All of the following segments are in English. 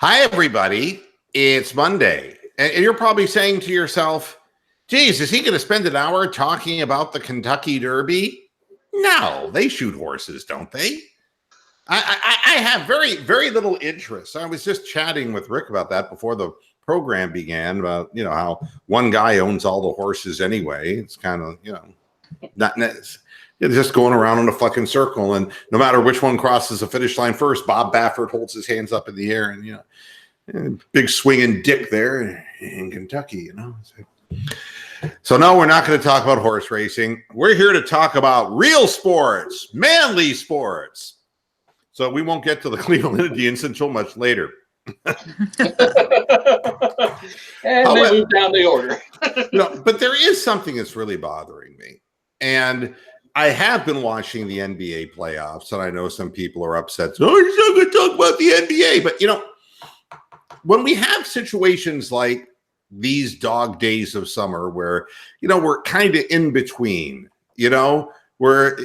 Hi, everybody. It's Monday. And you're probably saying to yourself, geez, is he going to spend an hour talking about the Kentucky Derby? No, they shoot horses, don't they? I have very, very little interest. I was just chatting with Rick about that before the program began about, how one guy owns all the horses anyway. It's kind of, not just going around in a fucking circle. And no matter which one crosses the finish line first, Bob Baffert holds his hands up in the air and, big swinging dick there in Kentucky, So no, we're not going to talk about horse racing. We're here to talk about real sports, manly sports. So we won't get to the Cleveland Indians until much later. And they move down the order. But there is something that's really bothering me. And I have been watching the NBA playoffs, and I know some people are upset. Oh, you're not going to talk about the NBA. But, when we have situations like these dog days of summer where, we're kind of in between, we're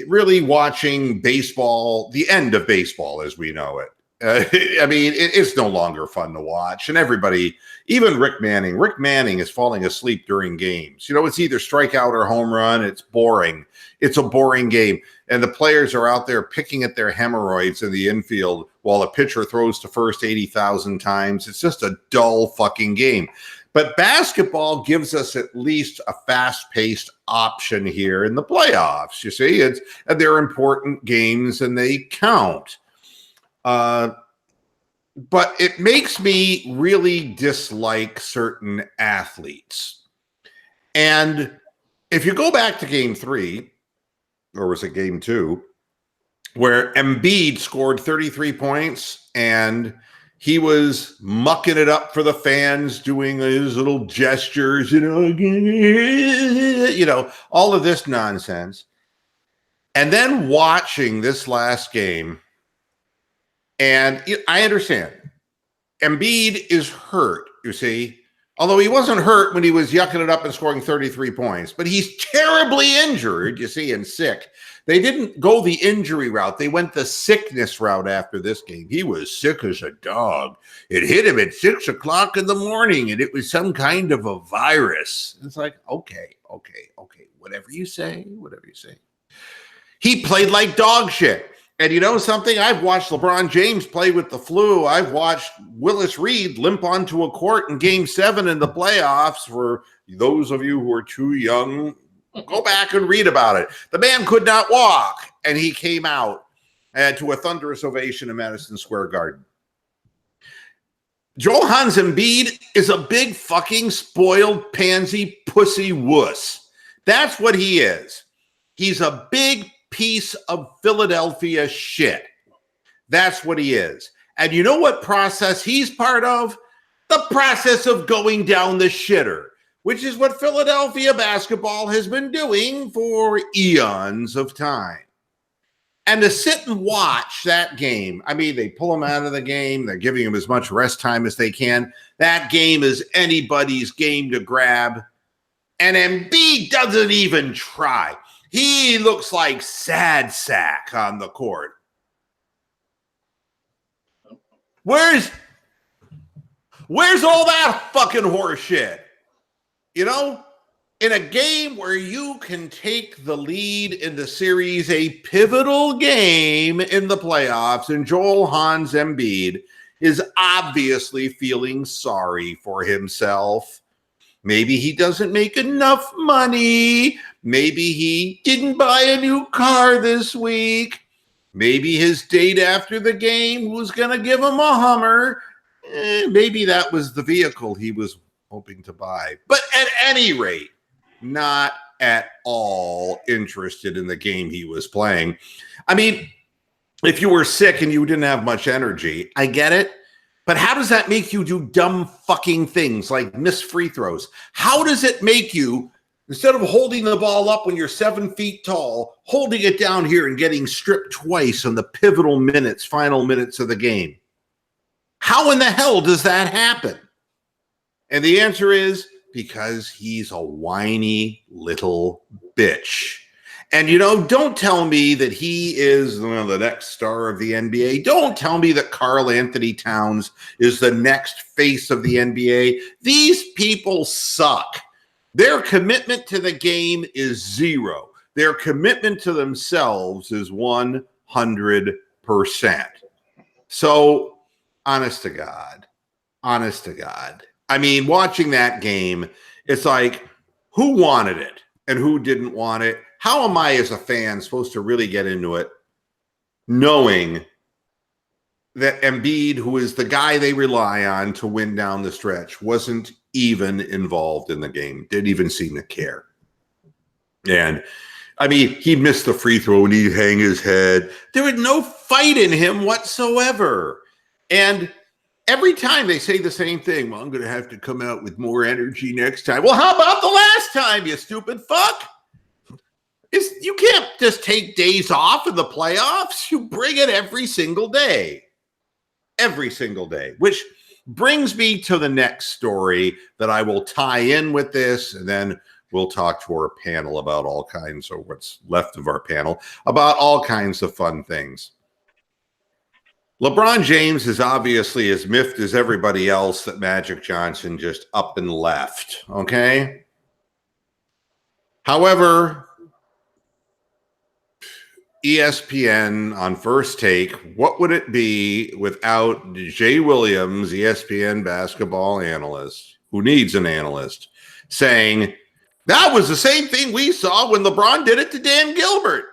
really watching baseball, the end of baseball as we know it. It's no longer fun to watch. And everybody, even Rick Manning is falling asleep during games. It's either strikeout or home run. It's boring. It's a boring game. And the players are out there picking at their hemorrhoids in the infield while a pitcher throws to first 80,000 times. It's just a dull fucking game. But basketball gives us at least a fast-paced option here in the playoffs. You see, they're important games and they count. But it makes me really dislike certain athletes. And if you go back to game 3, or was it game 2, where Embiid scored 33 points and he was mucking it up for the fans, doing his little gestures, all of this nonsense. And then watching this last game, and I understand Embiid is hurt, you see, although he wasn't hurt when he was yucking it up and scoring 33 points, but he's terribly injured, you see, and sick. They didn't go the injury route. They went the sickness route after this game. He was sick as a dog. It hit him at 6 o'clock in the morning, and it was some kind of a virus. It's like, okay. Whatever you say. He played like dog shit. And you know something? I've watched LeBron James play with the flu. I've watched Willis Reed limp onto a court in Game 7 in the playoffs. For those of you who are too young, go back and read about it. The man could not walk, and he came out to a thunderous ovation in Madison Square Garden. Joel Hans Embiid is a big fucking spoiled pansy pussy wuss. That's what he is. He's a big piece of Philadelphia shit. That's what he is. And you know what process he's part of? The process of going down the shitter, which is what Philadelphia basketball has been doing for eons of time. And to sit and watch that game, they pull him out of the game. They're giving him as much rest time as they can. That game is anybody's game to grab. And Embiid doesn't even try. He looks like sad sack on the court. Where's all that fucking horse shit? In a game where you can take the lead in the series, a pivotal game in the playoffs, and Joel Hans Embiid is obviously feeling sorry for himself. Maybe he doesn't make enough money. Maybe he didn't buy a new car this week. Maybe his date after the game was going to give him a Hummer. Maybe that was the vehicle he was hoping to buy. But at any rate, not at all interested in the game he was playing. If you were sick and you didn't have much energy, I get it. But how does that make you do dumb fucking things like miss free throws? How does it make you, instead of holding the ball up when you're 7 feet tall, holding it down here and getting stripped twice on the pivotal minutes, final minutes of the game? How in the hell does that happen? And the answer is because he's a whiny little bitch. And, don't tell me that he is the next star of the NBA. Don't tell me that Karl Anthony Towns is the next face of the NBA. These people suck. Their commitment to the game is zero. Their commitment to themselves is 100%. So, honest to God. I mean, watching that game, it's like, who wanted it and who didn't want it? How am I as a fan supposed to really get into it knowing that Embiid, who is the guy they rely on to win down the stretch, wasn't even involved in the game, didn't even seem to care? And I mean, he missed the free throw and he'd hang his head. There was no fight in him whatsoever. And every time they say the same thing, well, I'm going to have to come out with more energy next time. Well, how about the last time, you stupid fuck? You can't just take days off in the playoffs. You bring it every single day. Every single day. Which brings me to the next story that I will tie in with this, and then we'll talk to our panel about all kinds, or what's left of our panel, about all kinds of fun things. LeBron James is obviously as miffed as everybody else that Magic Johnson just up and left, okay? However, ESPN on First Take, what would it be without Jay Williams, ESPN basketball analyst, who needs an analyst, saying, that was the same thing we saw when LeBron did it to Dan Gilbert.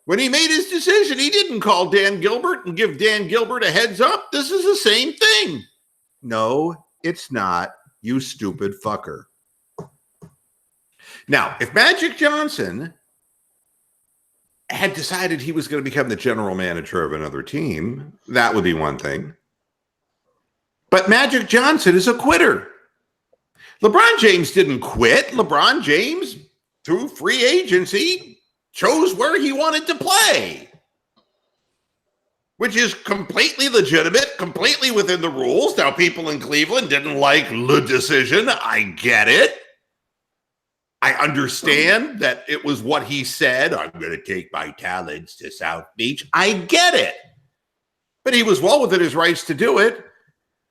When he made his decision, he didn't call Dan Gilbert and give Dan Gilbert a heads up. This is the same thing. No, it's not, you stupid fucker. Now, if Magic Johnson had decided he was going to become the general manager of another team, that would be one thing. But Magic Johnson is a quitter. LeBron James didn't quit. LeBron James, through free agency, chose where he wanted to play, which is completely legitimate, completely within the rules. Now, people in Cleveland didn't like the decision. I get it. I understand that it was what he said. I'm going to take my talents to South Beach. I get it. But he was well within his rights to do it.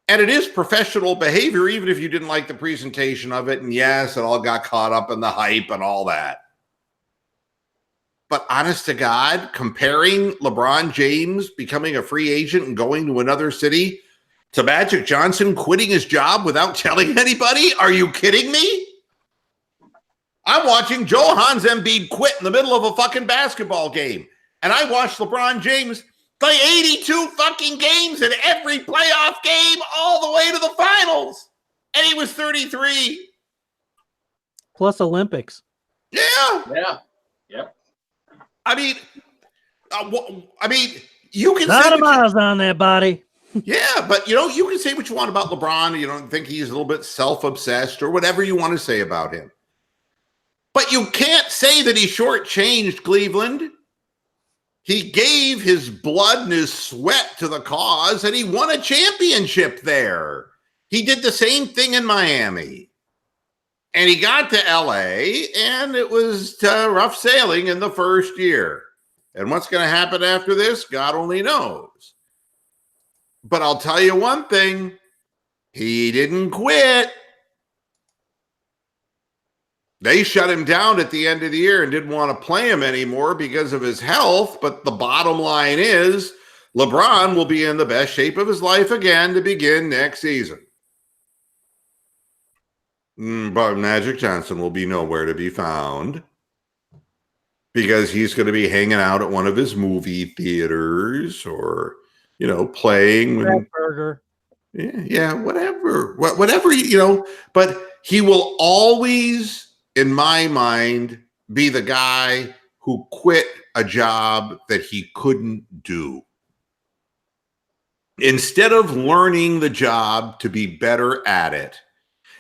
And it is professional behavior, even if you didn't like the presentation of it. And yes, it all got caught up in the hype and all that. But honest to God, comparing LeBron James becoming a free agent and going to another city to Magic Johnson quitting his job without telling anybody? Are you kidding me? I'm watching Joel Embiid quit in the middle of a fucking basketball game. And I watched LeBron James play 82 fucking games in every playoff game all the way to the finals. And he was 33. Plus Olympics. Yeah. Yeah. Yep. I mean, you can Not say a miles on that body. Yeah, but you can say what you want about LeBron. You don't think he's a little bit self-obsessed or whatever you want to say about him. But you can't say that he shortchanged Cleveland. He gave his blood and his sweat to the cause, and he won a championship there. He did the same thing in Miami. And he got to LA, and it was rough sailing in the first year. And what's going to happen after this, God only knows. But I'll tell you one thing, he didn't quit. They shut him down at the end of the year and didn't want to play him anymore because of his health. But the bottom line is LeBron will be in the best shape of his life again to begin next season. But Magic Johnson will be nowhere to be found because he's going to be hanging out at one of his movie theaters or, playing. Burger. Yeah, whatever. Whatever, but he will always, in my mind, be the guy who quit a job that he couldn't do. Instead of learning the job to be better at it.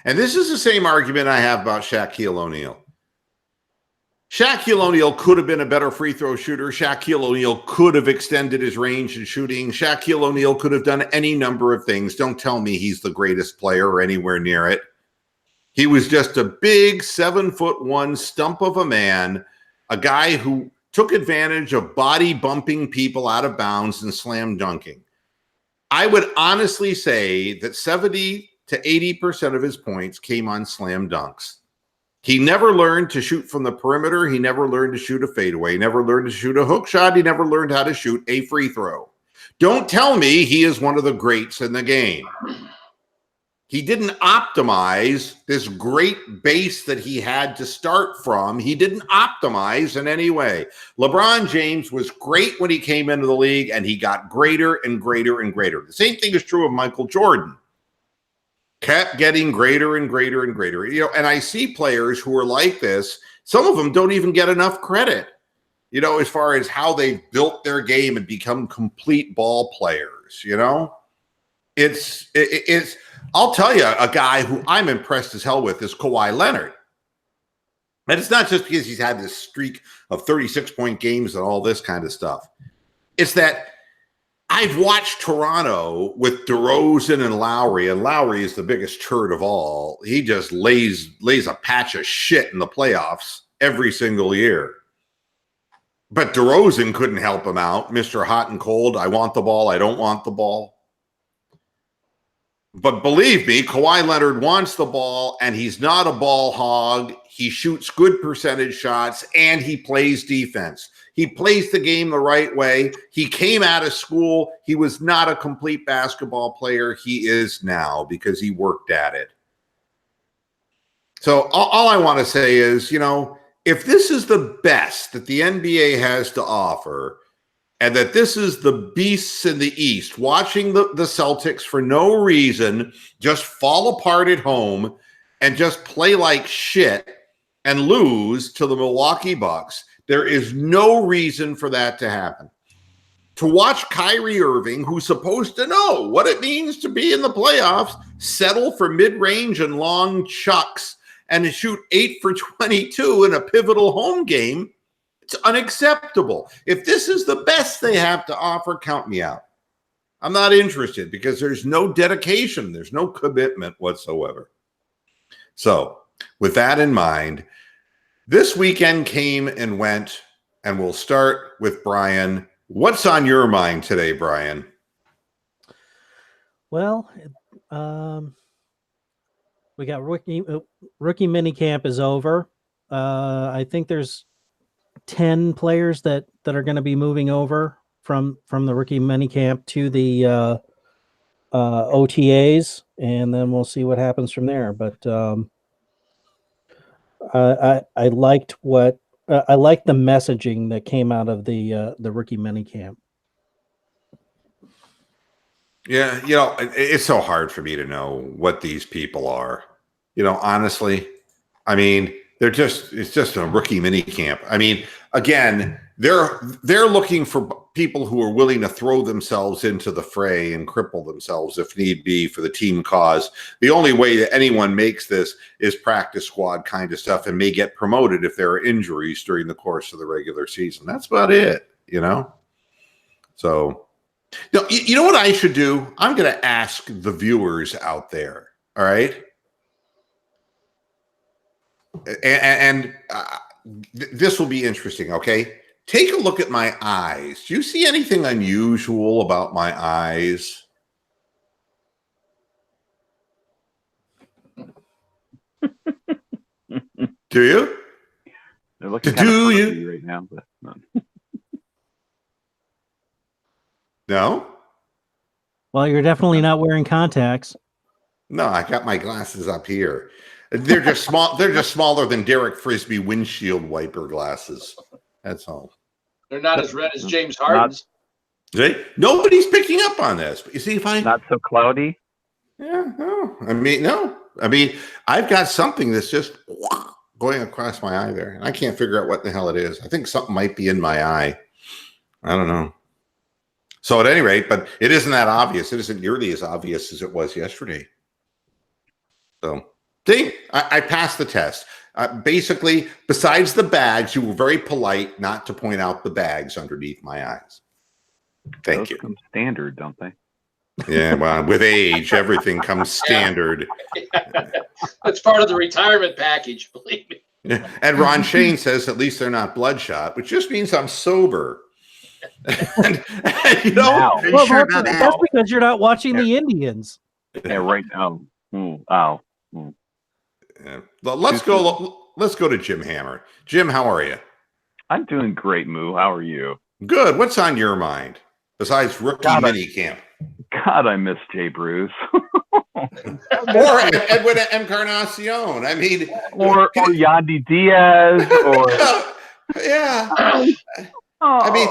And this is the same argument I have about Shaquille O'Neal. Shaquille O'Neal could have been a better free throw shooter. Shaquille O'Neal could have extended his range in shooting. Shaquille O'Neal could have done any number of things. Don't tell me he's the greatest player or anywhere near it. He was just a big 7'1" stump of a man a guy who took advantage of body bumping people out of bounds and slam dunking. I would honestly say that 70 to 80% of his points came on slam dunks. He never learned to shoot from the perimeter. He never learned to shoot a fadeaway. He never learned to shoot a hook shot. He never learned how to shoot a free throw. Don't tell me he is one of the greats in the game. He didn't optimize this great base that he had to start from. He didn't optimize in any way. LeBron James was great when he came into the league, and he got greater and greater and greater. The same thing is true of Michael Jordan. Kept getting greater and greater and greater. You know, and I see players who are like this. Some of them don't even get enough credit, you know, as far as how they've built their game and become complete ball players, you know? It's I'll tell you, a guy who I'm impressed as hell with is Kawhi Leonard. And it's not just because he's had this streak of 36-point games and all this kind of stuff. It's that I've watched Toronto with DeRozan and Lowry is the biggest turd of all. He just lays a patch of shit in the playoffs every single year. But DeRozan couldn't help him out. Mr. Hot and Cold, I want the ball, I don't want the ball. But believe me, Kawhi Leonard wants the ball, and he's not a ball hog. He shoots good percentage shots, and he plays defense. He plays the game the right way. He came out of school. He was not a complete basketball player. He is now because he worked at it. So all I want to say is, you know, if this is the best that the NBA has to offer, and that this is the beasts in the East, watching the Celtics for no reason just fall apart at home and just play like shit and lose to the Milwaukee Bucks, there is no reason for that to happen. To watch Kyrie Irving, who's supposed to know what it means to be in the playoffs, settle for mid-range and long chucks and shoot 8 for 22 in a pivotal home game, it's unacceptable. If this is the best they have to offer, count me out. I'm not interested because there's no dedication. There's no commitment whatsoever. So with that in mind, this weekend came and went, and we'll start with Brian. What's on your mind today, Brian? Well, we got rookie minicamp is over. I think there's 10 players that are going to be moving over from the rookie minicamp to the OTAs, and then we'll see what happens from there. But I liked I liked the messaging that came out of the rookie minicamp. Yeah, you know, it's so hard for me to know what these people are. You know, honestly, I mean, it's just a rookie mini camp. I mean, again, they're looking for people who are willing to throw themselves into the fray and cripple themselves if need be for the team cause. The only way that anyone makes this is practice squad kind of stuff, and may get promoted if there are injuries during the course of the regular season. That's about it, you know? So, you know what I should do? I'm going to ask the viewers out there, all right? And this will be interesting, okay? Take a look at my eyes. Do you see anything unusual about my eyes? Do you? They're looking Do kind of you right now? But no? Well, you're definitely not wearing contacts. No, I got my glasses up here. They're just small. They're just smaller than Derek Frisbee windshield wiper glasses. That's all. They're not as red as James Harden's. See? Nobody's picking up on this. But you see, if I not so cloudy. Yeah, no. I mean, I've got something that's just going across my eye there, and I can't figure out what the hell it is. I think something might be in my eye. I don't know. So at any rate, but it isn't that obvious. It isn't nearly as obvious as it was yesterday. So, see, I passed the test. Basically, besides the bags, you were very polite not to point out the bags underneath my eyes. Thank you. Those come standard, don't they? Yeah, well, with age, everything comes standard. That's part of the retirement package, believe me. And Ron Shane says at least they're not bloodshot, which just means I'm sober. and, Wow. Well, Sure that's because you're not watching the Indians. Yeah, right now. Wow. Yeah. Well, let's go to Jim Hammer. Jim, how are you? I'm doing great, Moo. How are you? Good. What's on your mind besides rookie minicamp? God, I miss Jay Bruce. Or Edwin Encarnacion. I mean, or Yandy Diaz, or yeah. I mean,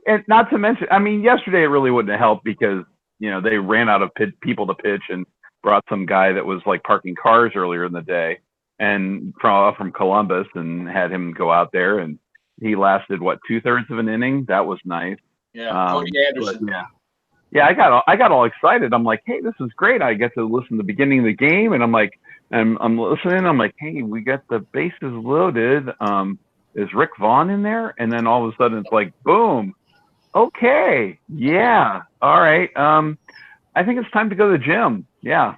and not to mention, I mean, yesterday it really wouldn't have helped because they ran out of people to pitch and brought some guy that was like parking cars earlier in the day and from Columbus and had him go out there, and he lasted 2/3 of an inning. That was nice. Yeah, Cody Anderson. Yeah, I got all excited. I'm like, hey, this is great. I get to listen to the beginning of the game, and I'm like, I'm listening. I'm like, hey, we got the bases loaded. Is Rick Vaughn in there? And then all of a sudden, it's like, boom. Okay, yeah, all right. I think it's time to go to the gym. Yeah.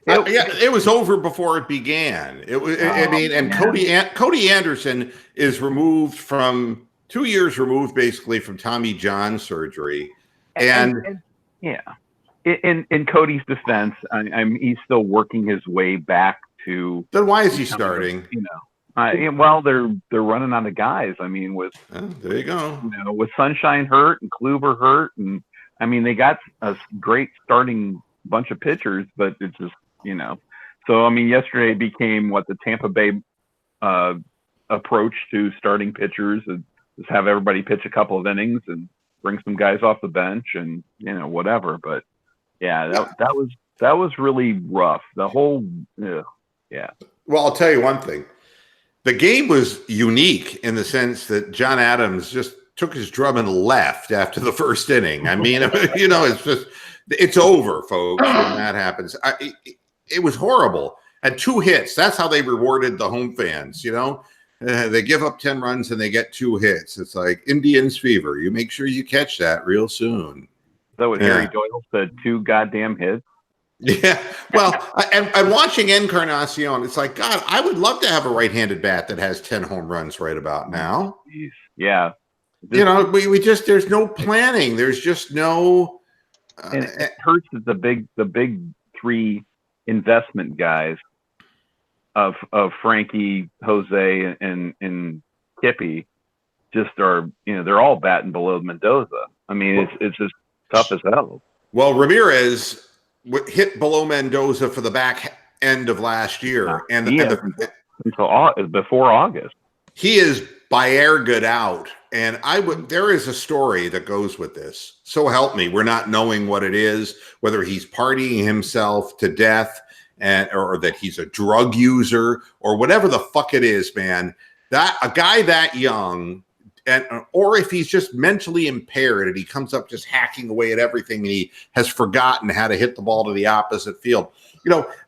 It was over before it began. It was. Cody Anderson is removed from 2 years removed, basically, from Tommy John surgery. And yeah, in Cody's defense, he's still working his way back to. Then why is he starting? Well, they're running out of guys. I mean, there you go. With Sunshine hurt and Kluber hurt, and I mean they got a great starting bunch of pitchers, but it's just So I mean, yesterday became the Tampa Bay approach to starting pitchers, and just have everybody pitch a couple of innings and bring some guys off the bench and whatever. But yeah, that was really rough. The whole yeah. Well, I'll tell you one thing. The game was unique in the sense that John Adams just took his drum and left after the first inning. I mean, it's over, folks, when that happens. It was horrible. And 2 hits. That's how they rewarded the home fans, They give up 10 runs and they get 2 hits. It's like Indians fever. You make sure you catch that real soon. That what Harry Doyle said, 2 goddamn hits. Yeah. Well, I'm watching Encarnacion. It's like, God, I would love to have a right-handed bat that has 10 home runs right about now. Yeah. We just, there's no planning. There's just no. And it hurts that the big 3 investment guys of Frankie, Jose, and Kippy just are, they're all batting below Mendoza. I mean, it's just tough as hell. Well, Ramirez hit below Mendoza for the back end of last year, until before August. He is Baerga out, and there is a story that goes with this. So help me, we're not knowing what it is, whether he's partying himself to death, or that he's a drug user, or whatever the fuck it is, man. That a guy that young. Or if he's just mentally impaired and he comes up just hacking away at everything and he has forgotten how to hit the ball to the opposite field.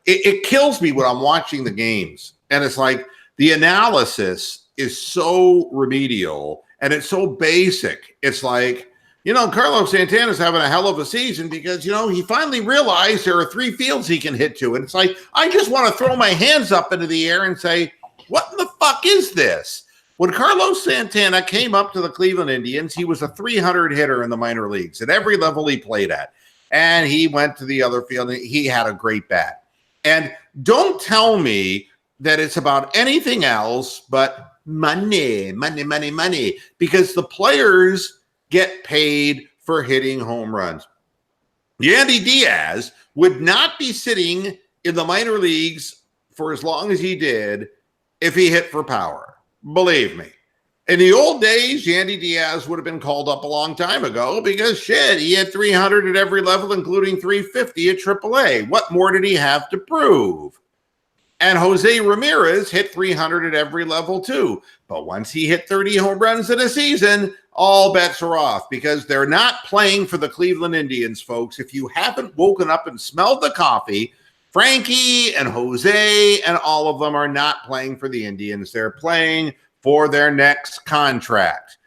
It kills me when I'm watching the games. And it's like the analysis is so remedial and it's so basic. It's like, Carlos Santana's having a hell of a season because, he finally realized there are 3 fields he can hit to. And it's like, I just want to throw my hands up into the air and say, what in the fuck is this? When Carlos Santana came up to the Cleveland Indians, he was a 300 hitter in the minor leagues at every level he played at. And he went to the other field and he had a great bat. And don't tell me that it's about anything else but money, because the players get paid for hitting home runs. Yandy Diaz would not be sitting in the minor leagues for as long as he did if he hit for power. Believe me. In the old days, Yandy Diaz would have been called up a long time ago because he had 300 at every level, including 350 at AAA. What more did he have to prove? And Jose Ramirez hit 300 at every level too. But once he hit 30 home runs in a season, all bets are off because they're not playing for the Cleveland Indians, folks. If you haven't woken up and smelled the coffee, Frankie and Jose and all of them are not playing for the Indians. They're playing for their next contract.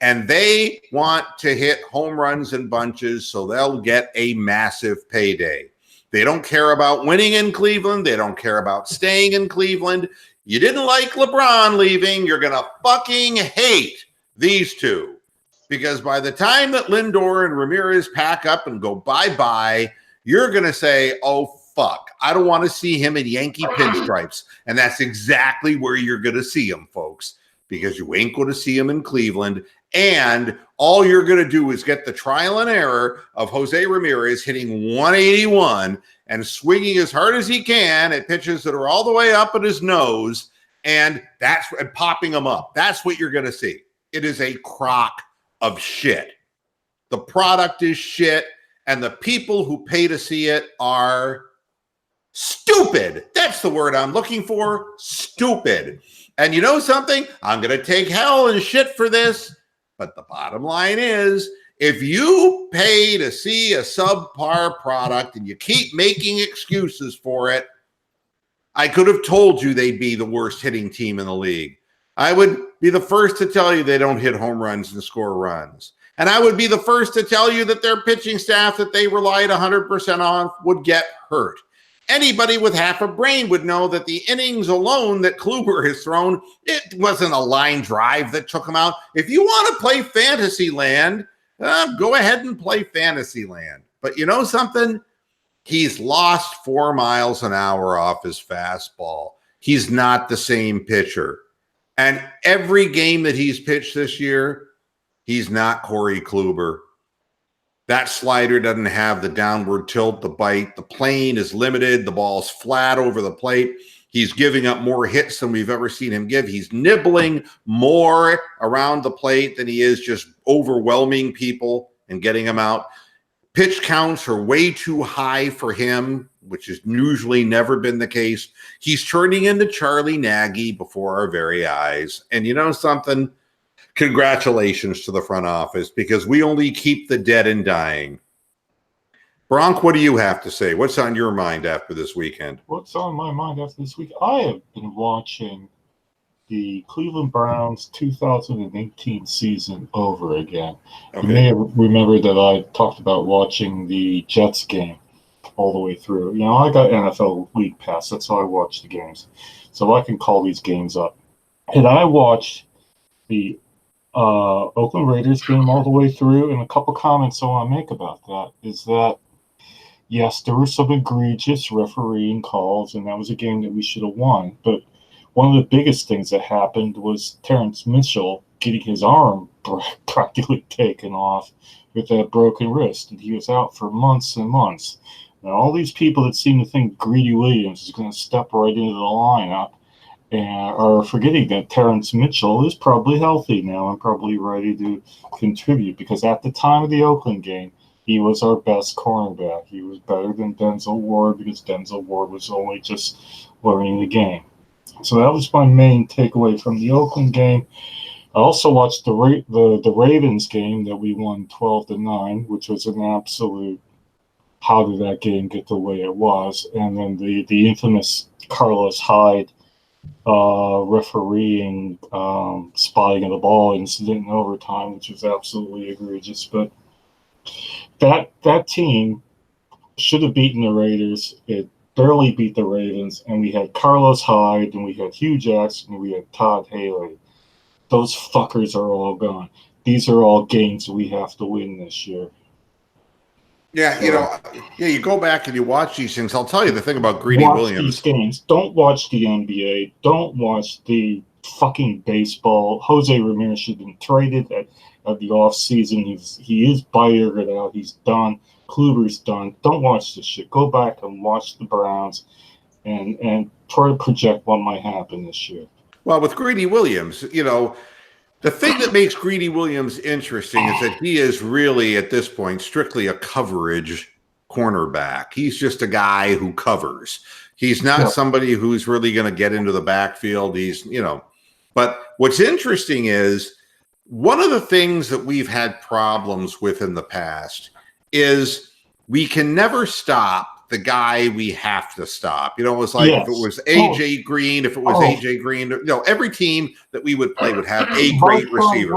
And they want to hit home runs in bunches so they'll get a massive payday. They don't care about winning in Cleveland. They don't care about staying in Cleveland. You didn't like LeBron leaving. You're going to fucking hate these two. Because by the time that Lindor and Ramirez pack up and go bye-bye, you're going to say, oh, fuck, I don't want to see him in Yankee pinstripes. And that's exactly where you're going to see him, folks, because you ain't going to see him in Cleveland. And all you're going to do is get the trial and error of Jose Ramirez hitting 181 and swinging as hard as he can at pitches that are all the way up at his nose, and popping them up. That's what you're going to see. It is a crock of shit. The product is shit, and the people who pay to see it are stupid. That's the word I'm looking for. Stupid. And you know something? I'm going to take hell and shit for this, but the bottom line is, if you pay to see a subpar product and you keep making excuses for it, I could have told you they'd be the worst hitting team in the league. I would be the first to tell you they don't hit home runs and score runs. And I would be the first to tell you that their pitching staff that they relied 100% on would get hurt. Anybody with half a brain would know that the innings alone that Kluber has thrown, it wasn't a line drive that took him out. If you want to play Fantasyland, go ahead and play Fantasyland. But you know something? He's lost 4 miles an hour off his fastball. He's not the same pitcher. And every game that he's pitched this year, he's not Corey Kluber. That slider doesn't have the downward tilt, the bite. The plane is limited. The ball's flat over the plate. He's giving up more hits than we've ever seen him give. He's nibbling more around the plate than he is just overwhelming people and getting them out. Pitch counts are way too high for him, which has usually never been the case. He's turning into Charlie Nagy before our very eyes. And you know something? Congratulations to the front office, because we only keep the dead and dying. Bronk, what do you have to say? What's on your mind after this weekend? What's on my mind after this week? I have been watching the Cleveland Browns 2018 season over again. Okay. You may remember that I talked about watching the Jets game all the way through. You know, I got NFL League Pass. That's how I watch the games. So I can call these games up. And I watched the Oakland Raiders game all the way through, and a couple comments I want to make about that is that, yes, there were some egregious refereeing calls, and that was a game that we should have won. But one of the biggest things that happened was Terrence Mitchell getting his arm practically taken off with that broken wrist, and he was out for months and months. And all these people that seem to think Greedy Williams is going to step right into the lineup and are forgetting that Terrence Mitchell is probably healthy now and probably ready to contribute, because at the time of the Oakland game, he was our best cornerback. He was better than Denzel Ward, because Denzel Ward was only just learning the game. So that was my main takeaway from the Oakland game. I also watched the Ravens game that we won 12-9, which was an absolute, how did that game get the way it was? And then the infamous Carlos Hyde refereeing spotting of the ball incident in overtime, which was absolutely egregious. But that team should have beaten the Raiders. It barely beat the Ravens, and we had Carlos Hyde, and we had Hugh Jackson, and we had Todd Haley. Those fuckers are all gone. These are all games we have to win this year. Yeah, you go back and you watch these things. I'll tell you the thing about Greedy Williams. Watch these games. Don't watch the NBA. Don't watch the fucking baseball. Jose Ramirez should have been traded at the offseason. He is fired out. He's done. Kluber's done. Don't watch this shit. Go back and watch the Browns and try to project what might happen this year. Well, with Greedy Williams, the thing that makes Greedy Williams interesting is that he is really, at this point, strictly a coverage cornerback. He's just a guy who covers. He's not somebody who's really going to get into the backfield. But what's interesting is one of the things that we've had problems with in the past is we can never stop the guy we have to stop. It was like if it was AJ Green, AJ Green, every team that we would play would have a great receiver.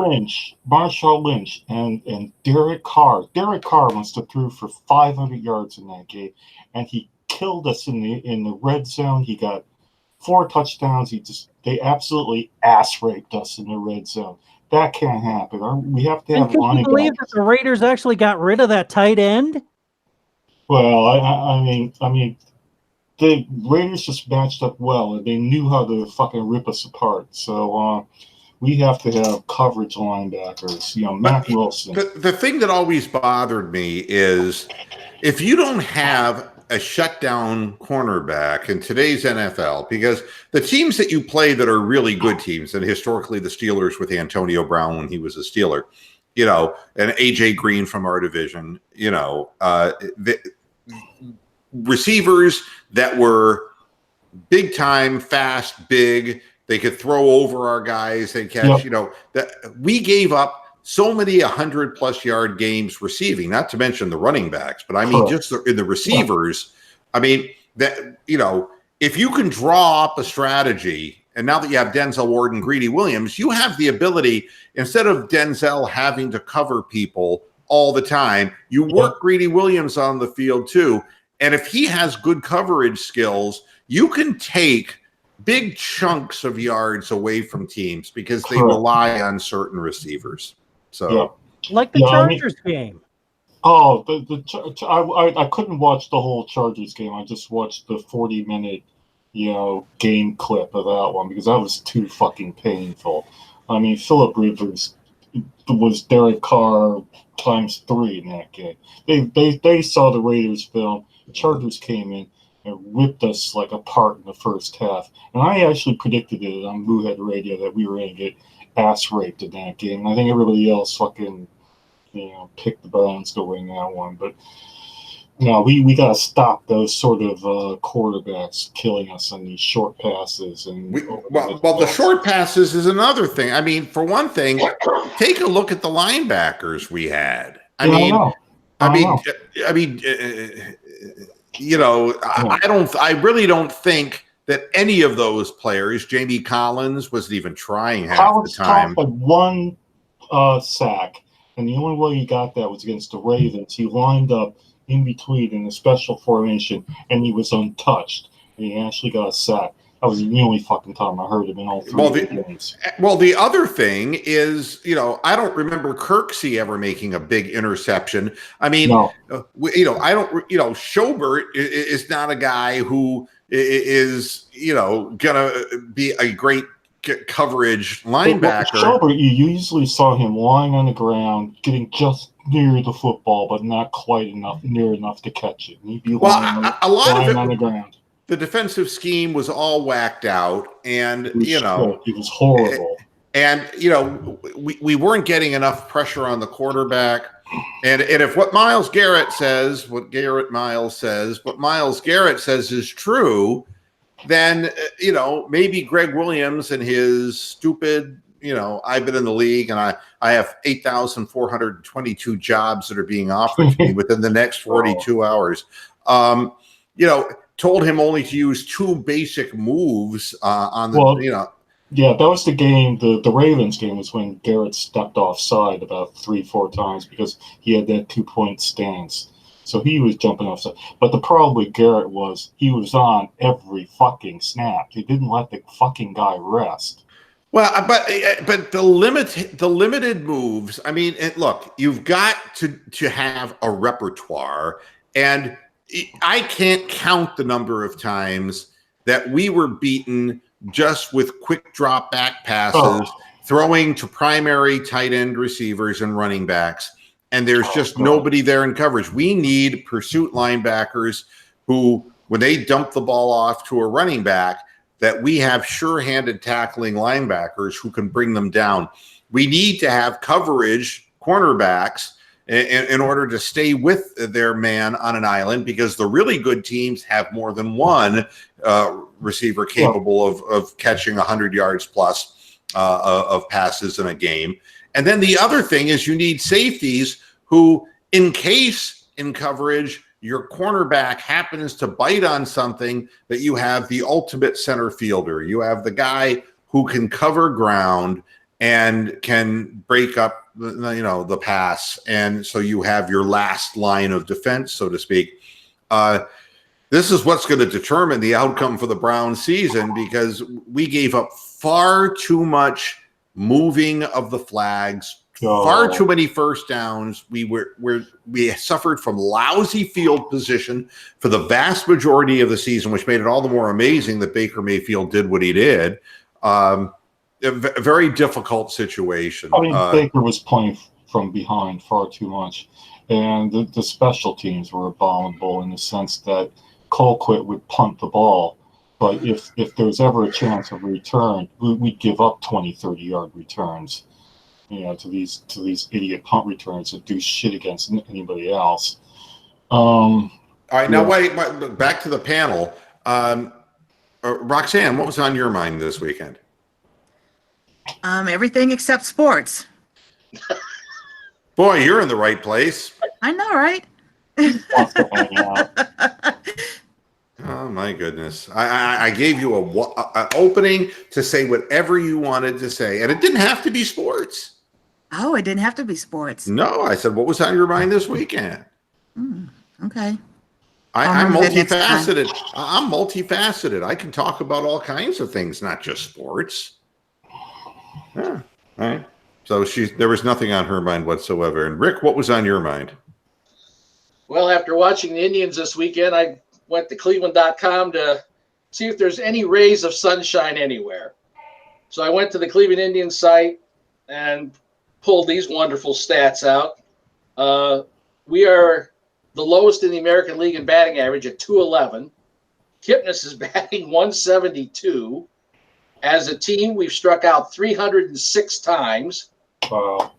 Marshawn Lynch and Derek Carr. Derek Carr must have threw for 500 yards in that game, and he killed us in the red zone. He got 4 touchdowns. They absolutely ass raped us in the red zone. That can't happen. We have to have. And can you believe that the Raiders actually got rid of that tight end? Well, I mean, the Raiders just matched up well, and they knew how to fucking rip us apart. So we have to have coverage linebackers. Matt Wilson. The thing that always bothered me is if you don't have a shutdown cornerback in today's NFL, because the teams that you play that are really good teams, and historically the Steelers with Antonio Brown when he was a Steeler, and AJ Green from our division, the receivers that were big time, fast, big, they could throw over our guys, they catch, that we gave up so many 100+ yard games receiving, not to mention the running backs, but I mean, just in the receivers. I mean, that, if you can draw up a strategy, and now that you have Denzel Ward and Greedy Williams, you have the ability, instead of Denzel having to cover people all the time, you work Greedy Williams on the field too. And if he has good coverage skills, you can take big chunks of yards away from teams because they rely on certain receivers. So, like the Chargers game. Oh, I couldn't watch the whole Chargers game. I just watched the 40-minute, game clip of that one because that was too fucking painful. I mean, Phillip Rivers was Derek Carr times 3 in that game. They saw the Raiders film. The Chargers came in and ripped us like apart in the first half. And I actually predicted it on Boohead Radio that we were going to get ass raped in that game. I think everybody else fucking, picked the Browns to win that one. But no, we got to stop those sort of quarterbacks killing us on these short passes. And the short passes is another thing. I mean, for one thing, take a look at the linebackers we had. I really don't think that any of those players, Jamie Collins wasn't even trying half the time. Collins had 1 sack, and the only way he got that was against the Ravens. He lined up in between in a special formation, and he was untouched. And he actually got a sack. That was the only fucking time I heard him in all 3 games. Well, the other thing is, I don't remember Kirksey ever making a big interception. I mean, Schobert is not a guy who is, gonna be a great coverage linebacker. Schobert, you usually saw him lying on the ground, getting just near the football, but not quite near enough to catch it. He'd be lying on the ground. The defensive scheme was all whacked out, and it was horrible. And we weren't getting enough pressure on the quarterback. And if what Myles Garrett says is true, then maybe Greg Williams and his stupid, I've been in the league and I have 8,422 jobs that are being offered to me within the next 42 hours. Told him only to use 2 basic moves on the, Yeah, that was the game. The Ravens game was when Garrett stepped offside about 3-4 times because he had that 2-point stance. So he was jumping offside. But the problem with Garrett was he was on every fucking snap. He didn't let the fucking guy rest. Well, but the limited moves. I mean, look, you've got to have a repertoire, and I can't count the number of times that we were beaten just with quick drop back passes, throwing to primary tight end receivers and running backs, and there's just nobody there in coverage. We need pursuit linebackers who, when they dump the ball off to a running back, that we have sure-handed tackling linebackers who can bring them down. We need to have coverage cornerbacks in order to stay with their man on an island, because the really good teams have more than one receiver capable of catching 100 yards plus of passes in a game. And then the other thing is you need safeties who, in case in coverage your cornerback happens to bite on something, that you have the ultimate center fielder. You have the guy who can cover ground and can break up the pass, and so you have your last line of defense, so to speak. This is what's going to determine the outcome for the Browns season, because we gave up far too much moving of the flags, far too many first downs. We suffered from lousy field position for the vast majority of the season, which made it all the more amazing that Baker Mayfield did what he did. A very difficult situation. I mean, Baker was playing from behind far too much, and the special teams were abominable in the sense that Colquitt would punt the ball, but if there's ever a chance of a return, we'd give up 20, 30-yard returns, to these idiot punt returns that do shit against anybody else. All right, now wait, back to the panel. Roxanne, what was on your mind this weekend? Everything except sports. Boy, you're in the right place. I know, right? Oh my goodness! I gave you an opening to say whatever you wanted to say, and it didn't have to be sports. Oh, it didn't have to be sports. No, I said, what was on your mind this weekend? Okay. I'm multifaceted. I'm multifaceted. I can talk about all kinds of things, not just sports. Yeah. All right. So there was nothing on her mind whatsoever. And Rick, what was on your mind? Well, after watching the Indians this weekend, I went to Cleveland.com to see if there's any rays of sunshine anywhere. So I went to the Cleveland Indians site and pulled these wonderful stats out. We are the lowest in the American League in batting average at 211. Kipnis is batting 172. As a team, we've struck out 306 times. Wow.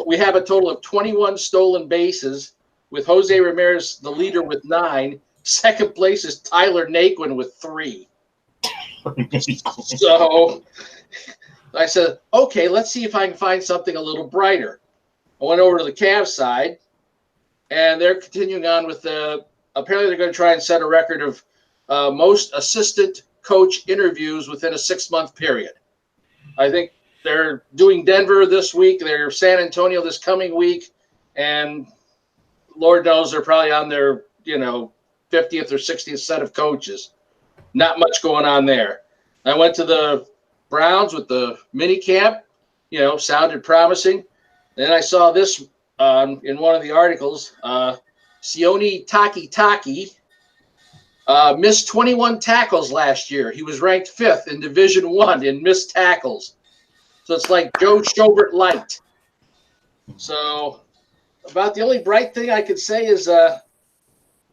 We have a total of 21 stolen bases, with Jose Ramirez the leader with 9. Second place is Tyler Naquin with 3. So I said, okay, let's see if I can find something a little brighter. I went over to the Cavs side, and they're continuing on with apparently they're going to try and set a record of most assistant coach interviews within a 6-month period. I think they're doing Denver this week. They're San Antonio this coming week. And Lord knows they're probably on their, 50th or 60th set of coaches. Not much going on there. I went to the Browns with the mini camp, sounded promising. Then I saw this in one of the articles. Sione Takitaki missed 21 tackles last year. He was ranked 5th in Division I in missed tackles. So it's like Joe Schobert light. So about the only bright thing I could say is,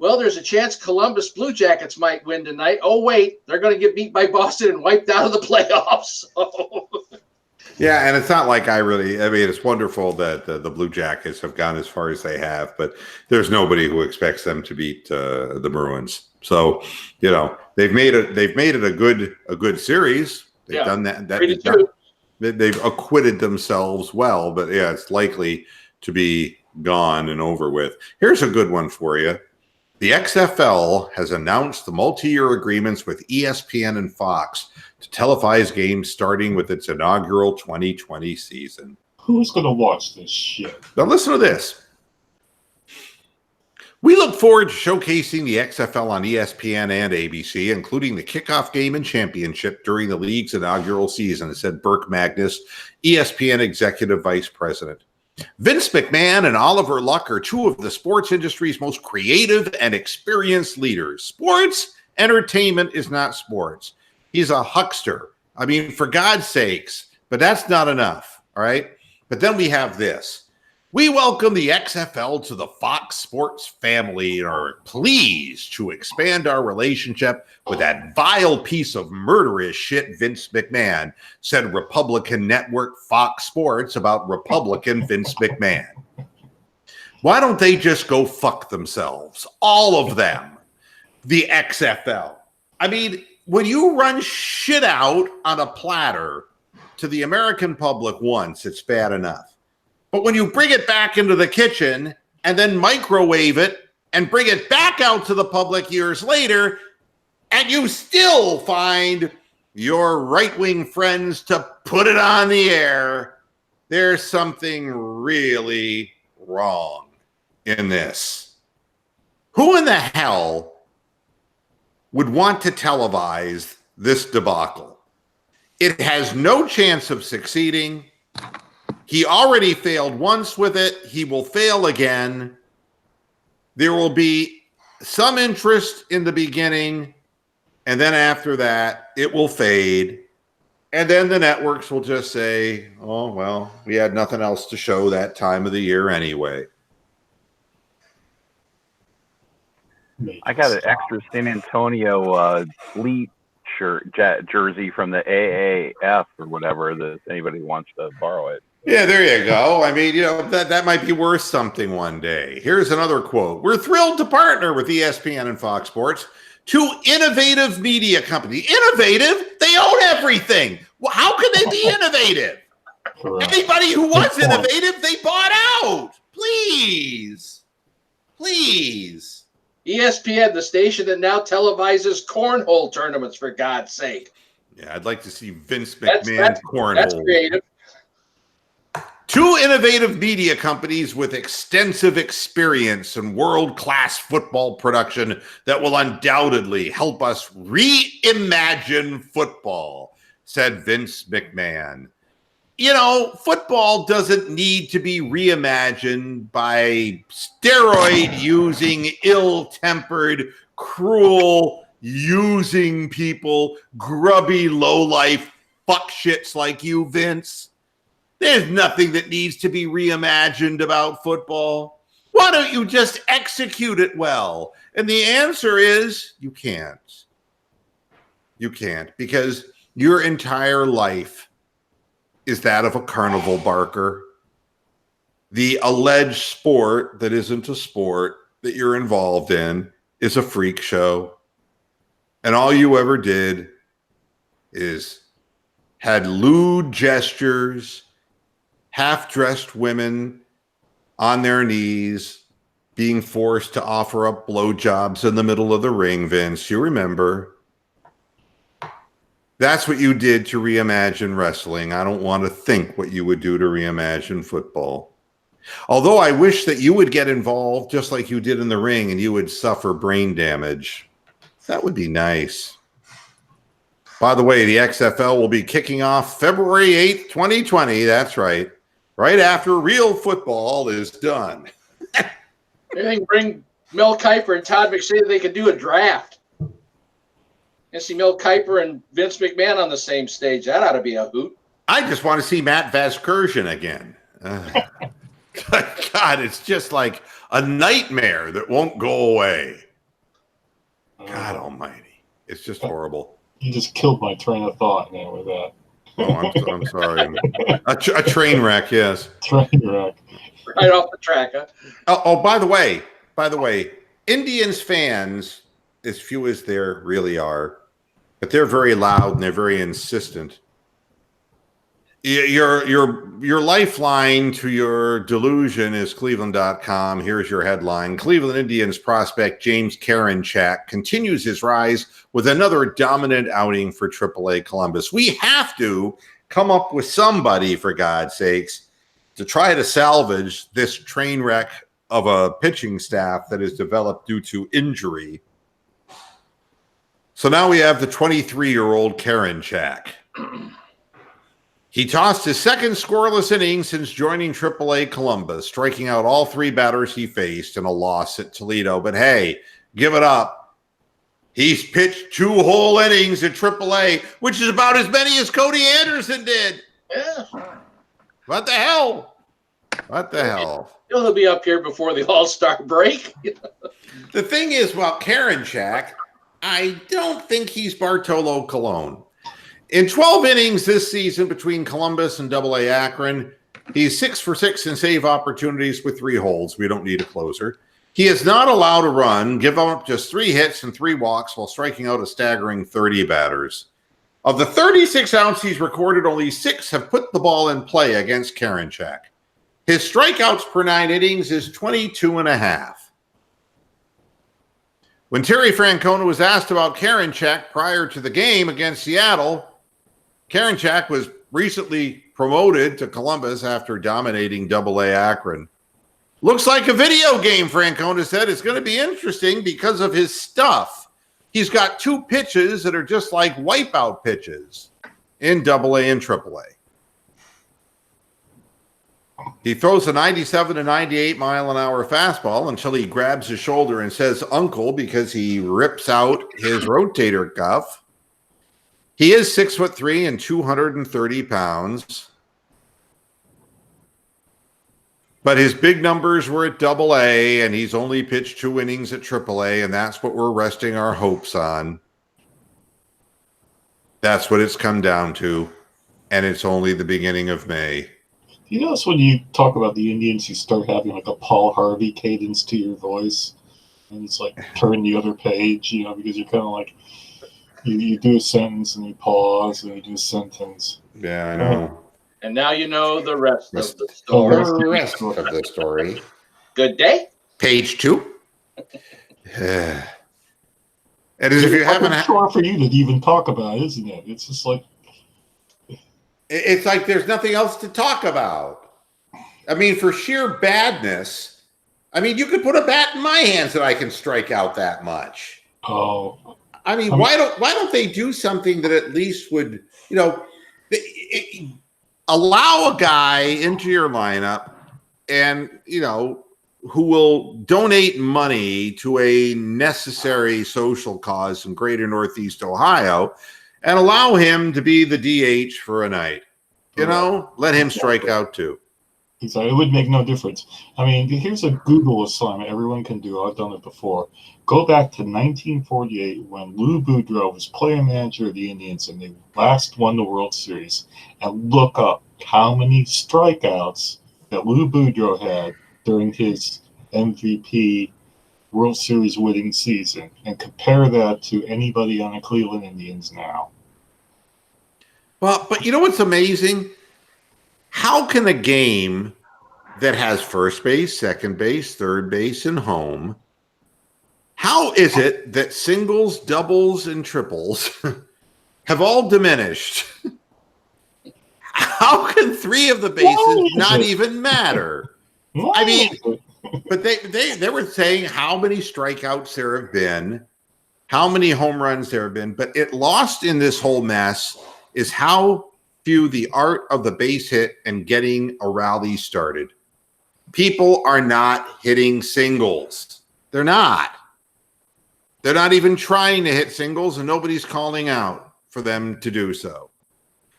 there's a chance Columbus Blue Jackets might win tonight. Oh, wait, they're going to get beat by Boston and wiped out of the playoffs. So. Yeah, and it's not like it's wonderful that the Blue Jackets have gone as far as they have, but there's nobody who expects them to beat the Bruins. So, they've made it a good series. They've done that. They've acquitted themselves well, but yeah, it's likely to be gone and over with. Here's a good one for you. The XFL has announced the multi-year agreements with ESPN and Fox to televise games starting with its inaugural 2020 season. Who's going to watch this shit? Now listen to this. We look forward to showcasing the XFL on ESPN and ABC, including the kickoff game and championship during the league's inaugural season, said Burke Magnus, ESPN Executive Vice President. Vince McMahon and Oliver Luck are two of the sports industry's most creative and experienced leaders. Sports entertainment is not sports. He's a huckster. I mean, for God's sakes, but that's not enough, all right? But then we have this. We welcome the XFL to the Fox Sports family and are pleased to expand our relationship with that vile piece of murderous shit, Vince McMahon, said Republican network Fox Sports about Republican Vince McMahon. Why don't they just go fuck themselves? All of them. The XFL. I mean, when you run shit out on a platter to the American public once, it's bad enough. But when you bring it back into the kitchen and then microwave it and bring it back out to the public years later, and you still find your right-wing friends to put it on the air, there's something really wrong in this. Who in the hell would want to televise this debacle. It has no chance of succeeding. He already failed once with it. He will fail again. There will be some interest in the beginning, and then after that, it will fade. And then the networks will just say, oh, well, we had nothing else to show that time of the year anyway. I got an extra San Antonio Fleet shirt jersey from the AAF or whatever, that anybody wants to borrow it. Yeah, there you go. I mean, that might be worth something one day. Here's another quote. We're thrilled to partner with ESPN and Fox Sports, two innovative media companies. Innovative? They own everything. Well, how can they be innovative? Correct. Anybody who was innovative, they bought out. Please. ESPN, the station that now televises cornhole tournaments, for God's sake. Yeah, I'd like to see Vince McMahon cornhole. That's creative. Two innovative media companies with extensive experience in world-class football production that will undoubtedly help us reimagine football, said Vince McMahon. You know, football doesn't need to be reimagined by steroid-using, ill-tempered, cruel, using people, grubby, low-life fuckshits like you, Vince. There's nothing that needs to be reimagined about football. Why don't you just execute it well? And the answer is you can't. You can't, because your entire life is that of a carnival barker. The alleged sport that isn't a sport that you're involved in is a freak show. And all you ever did is had lewd gestures, half-dressed women on their knees being forced to offer up blowjobs in the middle of the ring, Vince. You remember. That's what you did to reimagine wrestling. I don't want to think what you would do to reimagine football. Although I wish that you would get involved just like you did in the ring and you would suffer brain damage. That would be nice. By the way, the XFL will be kicking off February 8th, 2020. That's right. Right after real football is done. Maybe bring Mel Kiper and Todd McShay, they could do a draft. And see Mel Kiper and Vince McMahon on the same stage. That ought to be a hoot. I just want to see Matt Vasgersian again. God, it's just like a nightmare that won't go away. God almighty. It's just horrible. You just killed my train of thought now with that. Oh, I'm sorry. A train wreck, yes. Train wreck. Right off the track, huh? Oh, by the way, Indians fans, as few as there really are, but they're very loud and they're very insistent. Your lifeline to your delusion is Cleveland.com. Here's your headline. Cleveland Indians prospect James Karinchak continues his rise with another dominant outing for AAA Columbus. We have to come up with somebody, for God's sakes, to try to salvage this train wreck of a pitching staff that has developed due to injury. So now we have the 23-year-old Karinchak. He tossed his second scoreless inning since joining AAA Columbus, striking out all three batters he faced in a loss at Toledo. But hey, give it up. He's pitched 2 whole innings at AAA, which is about as many as Cody Anderson did. Yeah. What the hell? What the hell? He'll be up here before the All-Star break. The thing is, about Karinchak, I don't think he's Bartolo Colon. In 12 innings this season between Columbus and AA Akron, he's 6 for 6 in save opportunities with 3 holds. We don't need a closer. He is not allowed a run, give up just 3 hits and 3 walks while striking out a staggering 30 batters. Of the 36 outs he's recorded, only 6 have put the ball in play against Karinchak. His strikeouts per 9 innings is 22.5. When Terry Francona was asked about Karinchak prior to the game against Seattle, Karinchak was recently promoted to Columbus after dominating AA Akron. Looks like a video game, Francona said. It's going to be interesting because of his stuff. He's got 2 pitches that are just like wipeout pitches in AA and AAA. He throws a 97 to 98 mile an hour fastball until he grabs his shoulder and says uncle because he rips out his rotator cuff. He is 6'3" and 230 pounds. But his big numbers were at AA, and he's only pitched 2 innings at AAA, and that's what we're resting our hopes on. That's what it's come down to, and it's only the beginning of May. You notice when you talk about the Indians, you start having like a Paul Harvey cadence to your voice, and it's like turn the other page, because you're kind of like, you do a sentence and you pause and you do a sentence. Yeah, I know. And now you know the rest of the story. The rest of the story. Good day. Page 2. And as if you haven't, it's hard for you to even talk about, isn't it? It's just like. It's like there's nothing else to talk about. I mean, for sheer badness, I mean, you could put a bat in my hands and I can strike out that much. Oh. I mean, why don't they do something that at least would, allow a guy into your lineup and, who will donate money to a necessary social cause in greater Northeast Ohio and allow him to be the DH for a night. Let him strike out too. Exactly. It would make no difference. I mean, here's a Google assignment everyone can do. I've done it before. Go back to 1948 when Lou Boudreau was player manager of the Indians and they last won the World Series, and look up how many strikeouts that Lou Boudreau had during his MVP World Series winning season and compare that to anybody on the Cleveland Indians now. Well, but you know what's amazing? How can a game that has first base, second base, third base, and home, how is it that singles, doubles, and triples have all diminished? How can 3 of the bases not even matter? I mean, but they were saying how many strikeouts there have been, how many home runs there have been, but it lost in this whole mess is how few the art of the base hit and getting a rally started. People are not hitting singles. They're not. They're not even trying to hit singles, and nobody's calling out for them to do so.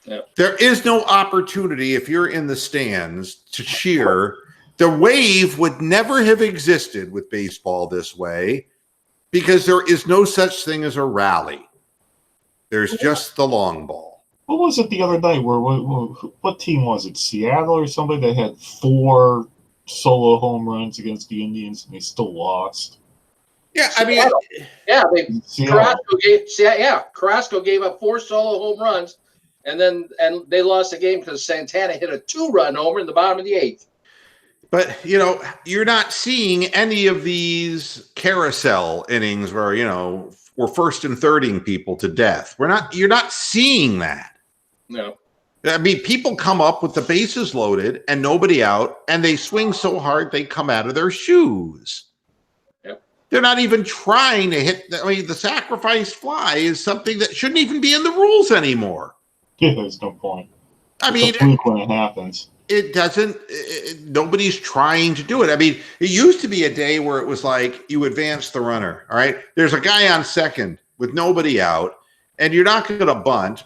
Yep. There is no opportunity if you're in the stands to cheer. The wave would never have existed with baseball this way because there is no such thing as a rally. There's just the long ball. What was it the other night? What team was it? Seattle or somebody that had 4 solo home runs against the Indians and they still lost? Yeah, I mean, Carrasco gave up 4 solo home runs, and they lost the game because Santana hit a 2-run homer in the bottom of the 8th. But you're not seeing any of these carousel innings where we're first and thirding people to death. You're not seeing that. No. I mean, people come up with the bases loaded and nobody out, and they swing so hard they come out of their shoes. Yep. They're not even trying to hit. The sacrifice fly is something that shouldn't even be in the rules anymore. Yeah, there's no point. It's a fluke when it happens. It doesn't. Nobody's trying to do it. I mean, it used to be a day where it was like you advance the runner. All right, there's a guy on second with nobody out, and you're not going to bunt,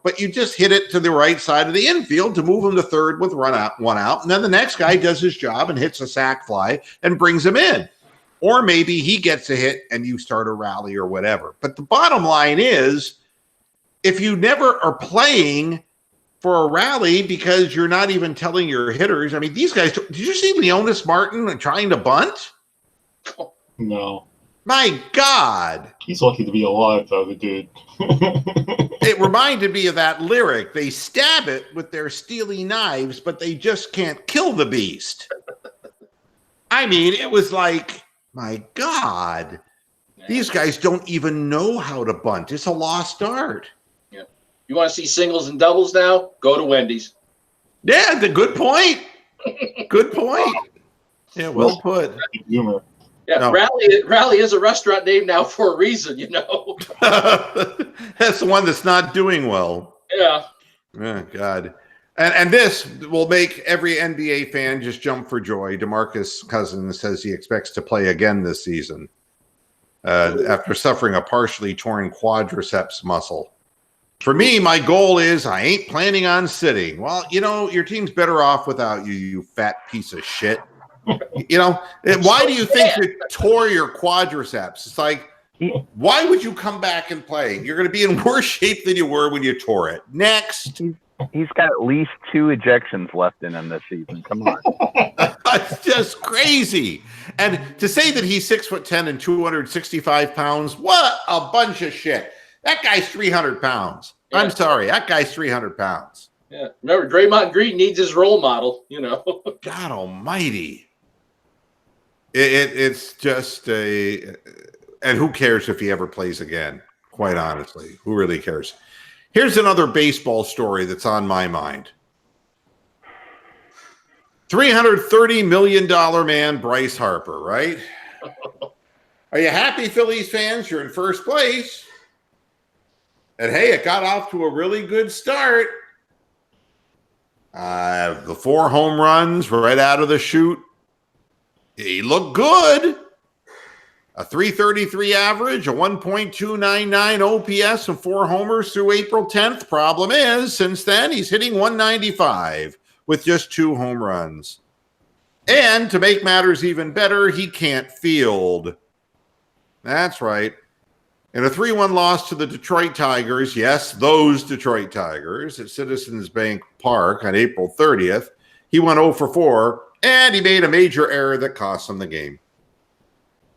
but you just hit it to the right side of the infield to move him to third with one out, and then the next guy does his job and hits a sac fly and brings him in. Or maybe he gets a hit and you start a rally or whatever. But the bottom line is, if you never are playing for a rally because you're not even telling your hitters, I mean, these guys, did you see Leonis Martin trying to bunt? No. My God. He's lucky to be alive, though, the dude. It reminded me of that lyric. They stab it with their steely knives, but they just can't kill the beast. I mean, it was like, my God. These guys don't even know how to bunt. It's a lost art. Yeah. You want to see singles and doubles now? Go to Wendy's. Yeah, good point. Good point. Yeah, well put. Humor. Yeah, No. Rally is a restaurant name now for a reason, That's the one that's not doing well. Yeah. Oh, God. And this will make every NBA fan just jump for joy. DeMarcus Cousins says he expects to play again this season after suffering a partially torn quadriceps muscle. For me, my goal is I ain't planning on sitting. Well, your team's better off without you, you fat piece of shit. Why do you think you tore your quadriceps? It's like, why would you come back and play? You're going to be in worse shape than you were when you tore it. Next. He's got at least 2 ejections left in him this season. Come on. It's just crazy. And to say that he's 6'10" and 265 pounds, what a bunch of shit. That guy's 300 pounds. Yeah. I'm sorry. That guy's 300 pounds. Yeah. Remember, Draymond Green needs his role model, God almighty. It's just and who cares if he ever plays again? Quite honestly, who really cares? Here's another baseball story that's on my mind. $330 million man Bryce Harper, right? Are you happy, Phillies fans? You're in first place. And hey, it got off to a really good start. The 4 home runs right out of the chute. He looked good. A 333 average, a 1.299 OPS, and 4 homers through April 10th. Problem is, since then, he's hitting 195 with just 2 home runs. And to make matters even better, he can't field. That's right. In a 3-1 loss to the Detroit Tigers, yes, those Detroit Tigers, at Citizens Bank Park on April 30th, he went 0 for 4, and he made a major error that cost him the game.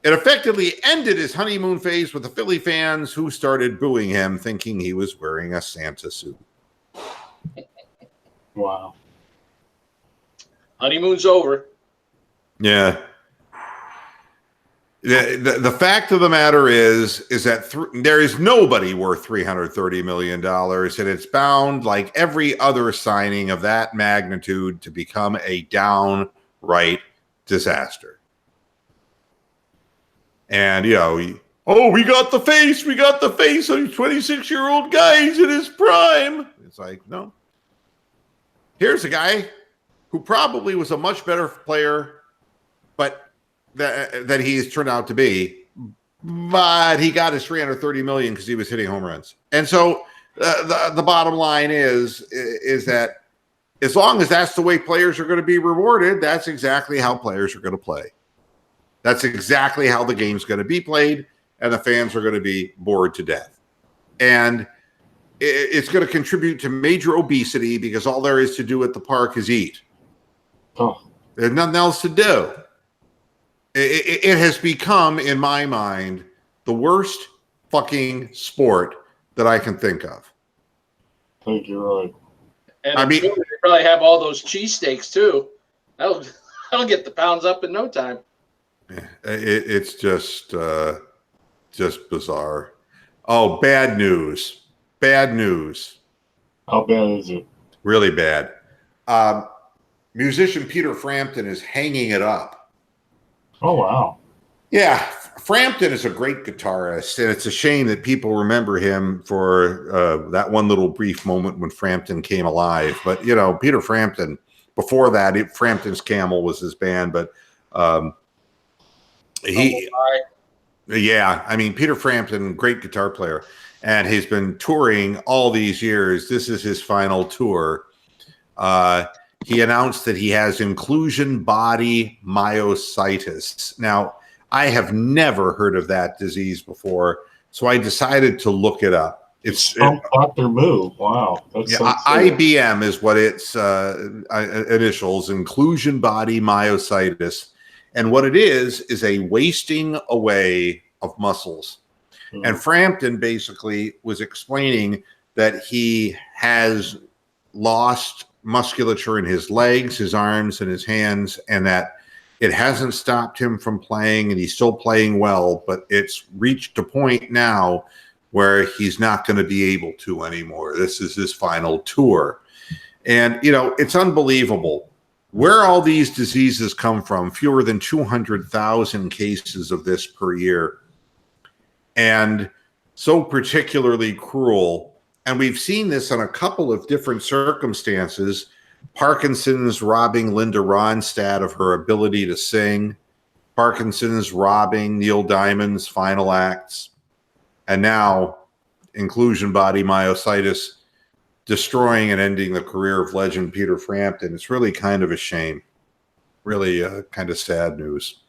It effectively ended his honeymoon phase with the Philly fans who started booing him, thinking he was wearing a Santa suit. Wow. Honeymoon's over. Yeah. The fact of the matter is that there is nobody worth $330 million, and it's bound, like every other signing of that magnitude, to become a downright disaster. And, we got the face of a 26-year-old guy. He's in his prime. It's like, no. Here's a guy who probably was a much better player, but that he has turned out to be. But he got his $330 million because he was hitting home runs. And so the bottom line is that as long as that's the way players are going to be rewarded, that's exactly how players are going to play. That's exactly how the game's going to be played, and the fans are going to be bored to death. And it's going to contribute to major obesity because all there is to do at the park is eat. Oh. There's nothing else to do. It has become, in my mind, the worst fucking sport that I can think of. I think you're right. And they probably have all those cheesesteaks, too. That'll get the pounds up in no time. It's just bizarre. Oh, bad news. Bad news. How bad is it? Really bad. Musician Peter Frampton is hanging it up. Oh, wow. Yeah, Frampton is a great guitarist, and it's a shame that people remember him for that one little brief moment when Frampton came alive. But, Peter Frampton, before that, Frampton's Camel was his band, but Peter Frampton, great guitar player, and he's been touring all these years. This is his final tour. He announced that he has inclusion body myositis. Now, I have never heard of that disease before, so I decided to look it up. It's Dr. Moo. Wow. That's IBM is what its initials, inclusion body myositis. And what it is a wasting away of muscles. Mm-hmm. And Frampton basically was explaining that he has lost musculature in his legs, his arms, and his hands, and that it hasn't stopped him from playing, and he's still playing well, but it's reached a point now where he's not going to be able to anymore. This is his final tour. And, it's unbelievable where all these diseases come from, fewer than 200,000 cases of this per year. And so particularly cruel. And we've seen this in a couple of different circumstances. Parkinson's robbing Linda Ronstadt of her ability to sing. Parkinson's robbing Neil Diamond's final acts. And now inclusion body myositis destroying and ending the career of legend Peter Frampton. It's really kind of a shame. Really kind of sad news.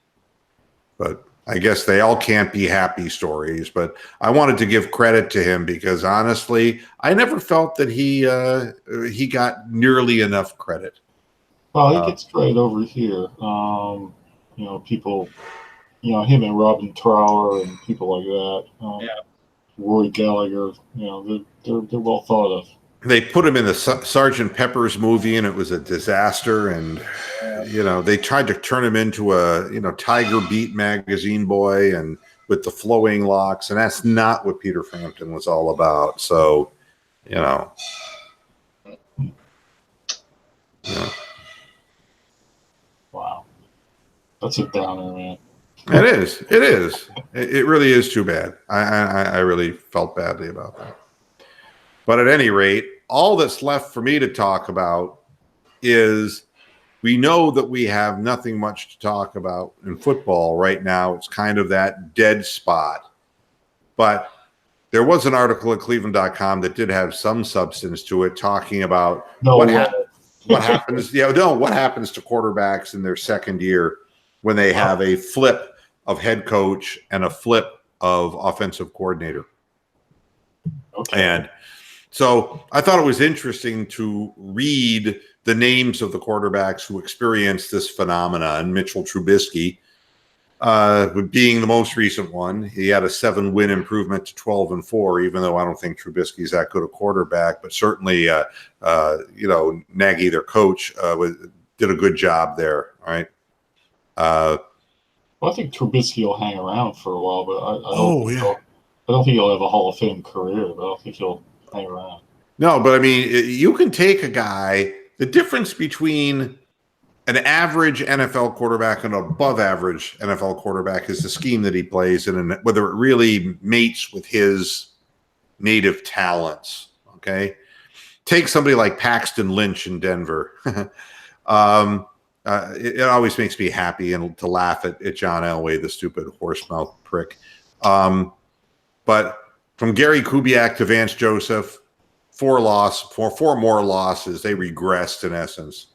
But I guess they all can't be happy stories. But I wanted to give credit to him because honestly, I never felt that he got nearly enough credit. Well, he gets credit over here. People, him and Robin Trower and people like that. Rory Gallagher, they're well thought of. They put him in the Sgt. Pepper's movie, and it was a disaster. And they tried to turn him into a Tiger Beat magazine boy, and with the flowing locks, and that's not what Peter Frampton was all about. So, Wow, that's a downer, man. It is. It really is too bad. I really felt badly about that. But at any rate, all that's left for me to talk about is we know that we have nothing much to talk about in football right now. It's kind of that dead spot. But there was an article at Cleveland.com that did have some substance to it, talking about what happens. What happens to quarterbacks in their second year when they have a flip of head coach and a flip of offensive coordinator. Okay. And so I thought it was interesting to read the names of the quarterbacks who experienced this phenomenon. Mitchell Trubisky being the most recent one. He had a 7-win improvement to 12-4, even though I don't think Trubisky's that good a quarterback, but certainly, Nagy, their coach, did a good job there. All right. I think Trubisky will hang around for a while, but I don't think he'll have a Hall of Fame career, but I don't think he'll hang around. No, but I mean, you can take a guy, the difference between an average NFL quarterback and an above average NFL quarterback is the scheme that he plays in, and whether it really mates with his native talents. Okay. Take somebody like Paxton Lynch in Denver. It always makes me happy and to laugh at John Elway, the stupid horsemouth prick. But from Gary Kubiak to Vance Joseph, four more losses. They regressed in essence.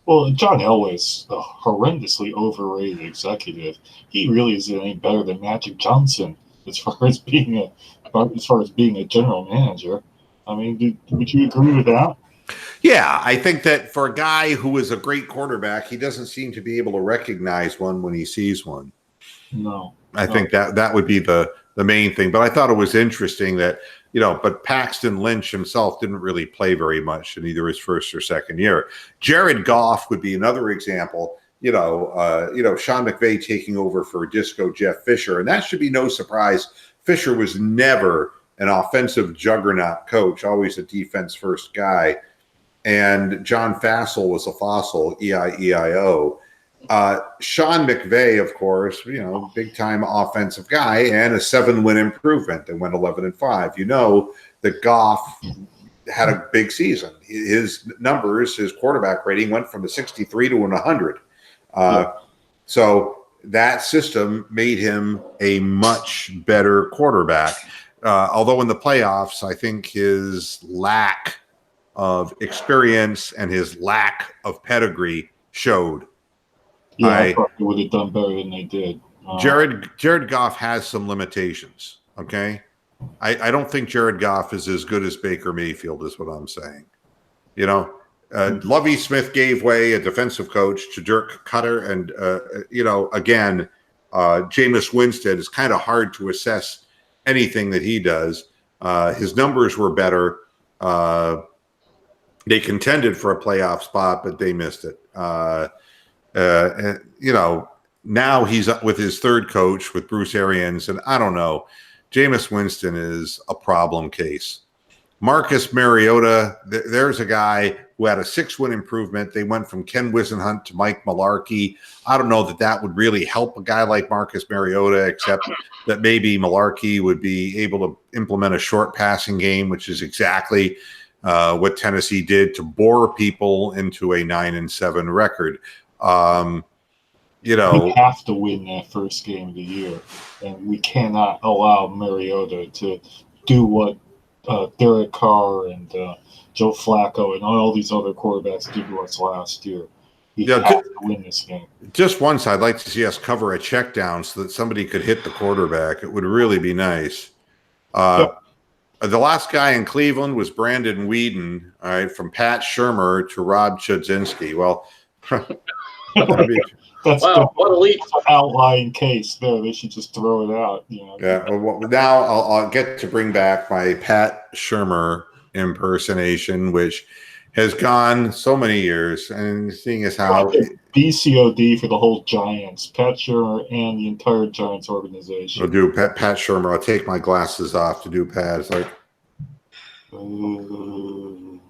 Well, John Elway's a horrendously overrated executive. He really isn't any better than Magic Johnson as far as being a general manager. I mean, would you agree with that? Yeah, I think that for a guy who is a great quarterback, he doesn't seem to be able to recognize one when he sees one. No. I think that would be the main thing. But I thought it was interesting that, but Paxton Lynch himself didn't really play very much in either his first or second year. Jared Goff would be another example. Sean McVay taking over for Disco Jeff Fisher. And that should be no surprise. Fisher was never an offensive juggernaut coach, always a defense-first guy. And John Fassel was a fossil, E-I-E-I-O. Sean McVay, of course, big-time offensive guy and a 7-win improvement and went 11-5. That Goff had a big season. His numbers, his quarterback rating went from a 63 to an 100. So that system made him a much better quarterback. Although in the playoffs, I think his lack of experience and his lack of pedigree showed. Yeah, I probably would have done better than they did. Jared Goff has some limitations, okay? I don't think Jared Goff is as good as Baker Mayfield is what I'm saying. Lovie Smith gave way, a defensive coach, to Dirk Cutter. And, again, Jameis Winston is kind of hard to assess anything that he does. His numbers were better. They contended for a playoff spot, but they missed it. Now he's up with his third coach with Bruce Arians, and I don't know. Jameis Winston is a problem case. Marcus Mariota, there's a guy who had a 6-win improvement. They went from Ken Whisenhunt to Mike Mularkey. I don't know that would really help a guy like Marcus Mariota, except that maybe Mularkey would be able to implement a short passing game, which is exactly what Tennessee did to bore people into a 9-7 record. You know, we have to win that first game of the year, and we cannot allow Mariota to do what Derek Carr and Joe Flacco and all these other quarterbacks did to us last year. We have to win this game. Just once, I'd like to see us cover a check down so that somebody could hit the quarterback. It would really be nice. The last guy in Cleveland was Brandon Weeden, all right, from Pat Shurmur to Rob Chudzinski. Well, that's what a leap. an outlying case there. They should just throw it out. You know? Yeah. Well, now I'll get to bring back my Pat Shurmur impersonation, which has gone so many years, and seeing as how BCOD for the whole Giants, Pat Shurmur and the entire Giants organization. I'll do Pat Shurmur. I'll take my glasses off to do Pat. It's like, well,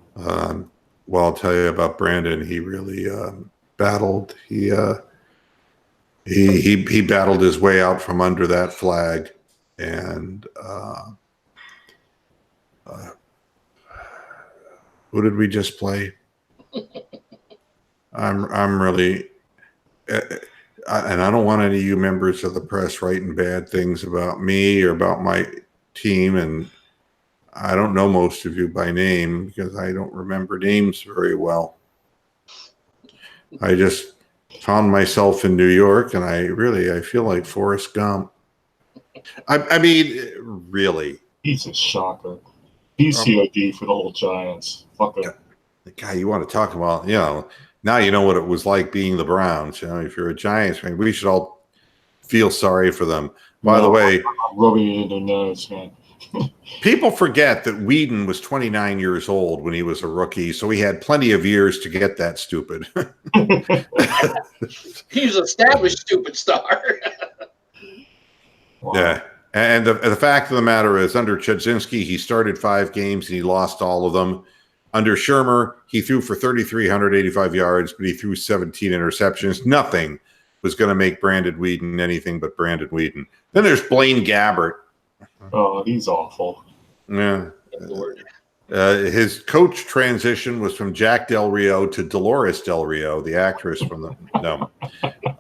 I'll tell you about Brandon. He really battled. He battled his way out from under that flag, and who did we just play? I'm really, and I don't want any of you members of the press writing bad things about me or about my team, and I don't know most of you by name because I don't remember names very well. I just found myself in New York, and I feel like Forrest Gump. I mean, really. He's a shocker. BCOD for the whole Giants. Fuck it. The guy you want to talk about, now you know what it was like being the Browns. If you're a Giants fan, we should all feel sorry for them. By the way, I'm rubbing it in their nose, man. People forget that Weeden was 29 years old when he was a rookie, so he had plenty of years to get that stupid. He's an established stupid star. Wow. Yeah. And the fact of the matter is, under Chudzinski, he started 5 games and he lost all of them. Under Shurmur, he threw for 3,385 yards, but he threw 17 interceptions. Nothing was going to make Brandon Weeden anything but Brandon Weeden. Then there's Blaine Gabbert. Oh, he's awful. Yeah. His coach transition was from Jack Del Rio to Dolores Del Rio, the actress from the